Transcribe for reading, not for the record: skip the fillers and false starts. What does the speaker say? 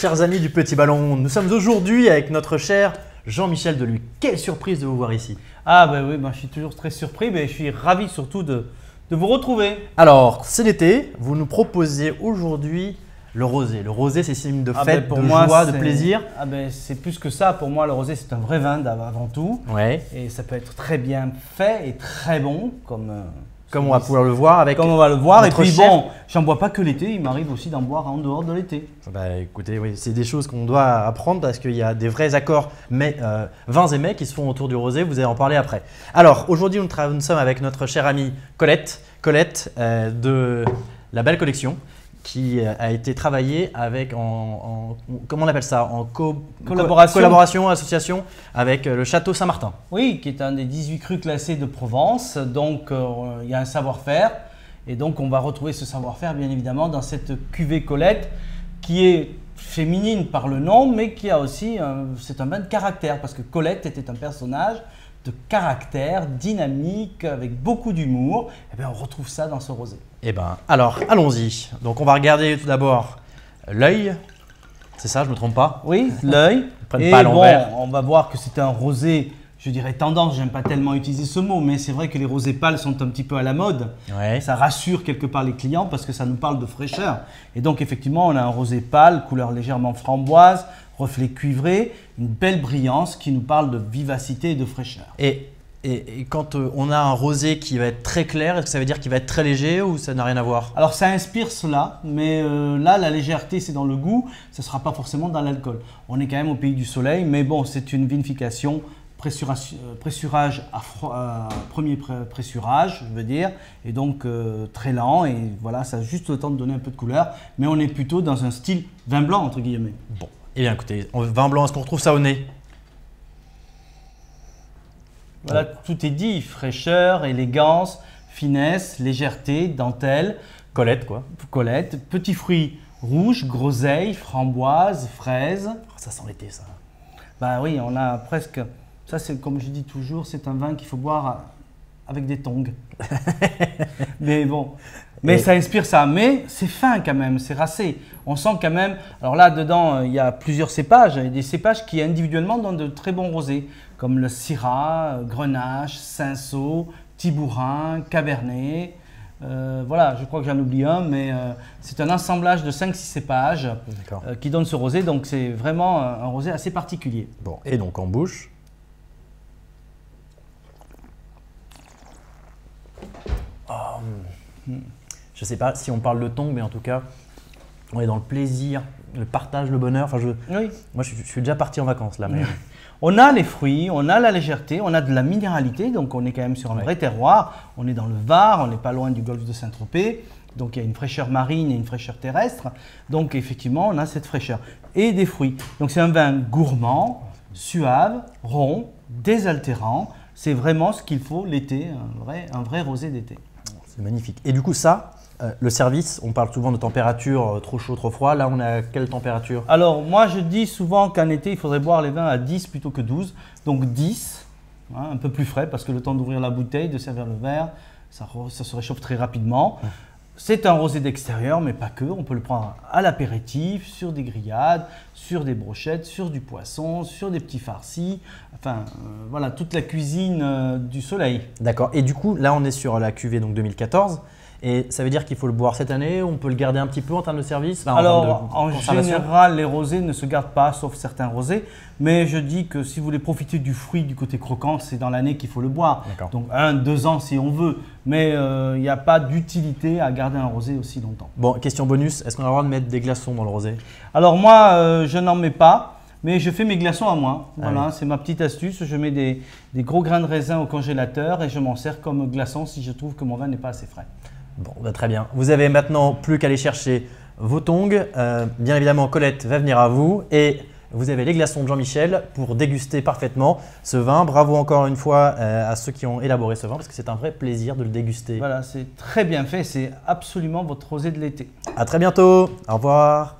chers amis du Petit Ballon, nous sommes aujourd'hui avec notre cher Jean-Michel Deluc. Quelle surprise de vous voir ici. Ah ben oui, je suis toujours très surpris, mais je suis ravi surtout de vous retrouver. Alors, c'est l'été, vous nous proposez aujourd'hui le rosé. Le rosé, c'est signe de fête, de joie, de plaisir. Ah ben c'est plus que ça, pour moi le rosé c'est un vrai vin avant tout. Ouais. Et ça peut être très bien fait et très bon, comme on va pouvoir le voir avec. Comme on va le voir. Et puis chef. bon, j'en bois pas que l'été, il m'arrive aussi d'en boire en dehors de l'été. Bah écoutez, oui, c'est des choses qu'on doit apprendre parce qu'il y a des vrais accords vins et mets qui se font autour du rosé, vous allez en parler après. Alors aujourd'hui nous sommes avec notre chère amie Colette de la belle collection qui a été travaillée avec comment on appelle ça, en collaboration, association avec le Château Saint-Martin. Oui, qui est un des 18 crus classés de Provence, donc il y a un savoir-faire et donc on va retrouver ce savoir-faire bien évidemment dans cette cuvée Colette qui est féminine par le nom mais qui a aussi, c'est un vin de caractère parce que Colette était un personnage de caractère, dynamique, avec beaucoup d'humour. Et bien on retrouve ça dans ce rosé. Eh bien, alors, allons-y. Donc, on va regarder tout d'abord l'œil. C'est ça, je ne me trompe pas? Oui, l'œil. Et pas bon, on va voir que c'est un rosé, je dirais tendance, j'aime pas tellement utiliser ce mot, mais c'est vrai que les rosés pâles sont un petit peu à la mode. Ouais. Ça rassure quelque part les clients parce que ça nous parle de fraîcheur. Et donc, effectivement, on a un rosé pâle, couleur légèrement framboise, reflet cuivré, une belle brillance qui nous parle de vivacité et de fraîcheur. Et quand on a un rosé qui va être très clair, est-ce que ça veut dire qu'il va être très léger ou ça n'a rien à voir? Alors ça inspire cela, mais là la légèreté c'est dans le goût, ce ne sera pas forcément dans l'alcool. On est quand même au pays du soleil, mais bon c'est une vinification, pressurage premier pressurage je veux dire, et donc très lent et voilà ça a juste le temps de donner un peu de couleur, mais on est plutôt dans un style vin blanc entre guillemets. Bon, et bien écoutez, vin blanc, est-ce qu'on retrouve ça au nez? Voilà, tout est dit, fraîcheur, élégance, finesse, légèreté, dentelle. Colette quoi. Colette, petits fruits rouges, groseilles, framboises, fraises. Oh, ça sent l'été ça. Bah oui, on a presque, ça c'est comme je dis toujours, c'est un vin qu'il faut boire avec des tongs. Mais bon, ça inspire ça, mais c'est fin quand même, c'est racé. On sent quand même, alors là dedans il y a plusieurs cépages, il y a des cépages qui individuellement donnent de très bons rosés, comme le Syrah, Grenache, Cinsault, Tibourin, Cabernet. Voilà, je crois que j'en oublie un, mais c'est un assemblage de 5-6 cépages qui donne ce rosé, donc c'est vraiment un rosé assez particulier. Bon, et donc en bouche. Je ne sais pas si on parle de tongs, mais en tout cas, on est dans le plaisir, le partage, le bonheur. Enfin, oui. Moi, je suis déjà parti en vacances là. Mais... On a les fruits, on a la légèreté, on a de la minéralité, donc on est quand même sur un vrai terroir. On est dans le Var, on n'est pas loin du golfe de Saint-Tropez, donc il y a une fraîcheur marine et une fraîcheur terrestre. Donc effectivement, on a cette fraîcheur et des fruits. Donc c'est un vin gourmand, suave, rond, désaltérant. C'est vraiment ce qu'il faut l'été, un vrai rosé d'été. C'est magnifique. Et du coup, ça, le service, on parle souvent de température trop chaud, trop froid. Là, on est à quelle température? Alors, moi, je dis souvent qu'en été, il faudrait boire les vins à 10 plutôt que 12. Donc 10, hein, un peu plus frais parce que le temps d'ouvrir la bouteille, de servir le verre, ça se réchauffe très rapidement. C'est un rosé d'extérieur, mais pas que. On peut le prendre à l'apéritif, sur des grillades, sur des brochettes, sur du poisson, sur des petits farcis. Enfin, voilà, toute la cuisine du soleil. D'accord. Et du coup, là, on est sur la cuvée donc 2014. Et ça veut dire qu'il faut le boire cette année ou on peut le garder un petit peu en termes de service? Alors, en général, les rosés ne se gardent pas, sauf certains rosés. Mais je dis que si vous voulez profiter du fruit, du côté croquant, c'est dans l'année qu'il faut le boire. Donc 1-2 ans si on veut. Mais il n'y a pas d'utilité à garder un rosé aussi longtemps. Bon, question bonus, est-ce qu'on a le droit de mettre des glaçons dans le rosé? Alors moi, je n'en mets pas. Mais je fais mes glaçons à moi. Voilà, oui. C'est ma petite astuce. Je mets des gros grains de raisin au congélateur et je m'en sers comme glaçon si je trouve que mon vin n'est pas assez frais. Bon, bah, très bien. Vous avez maintenant plus qu'à aller chercher vos tongs. Bien évidemment, Colette va venir à vous et vous avez les glaçons de Jean-Michel pour déguster parfaitement ce vin. Bravo encore une fois à ceux qui ont élaboré ce vin parce que c'est un vrai plaisir de le déguster. Voilà, c'est très bien fait. C'est absolument votre rosé de l'été. À très bientôt. Au revoir.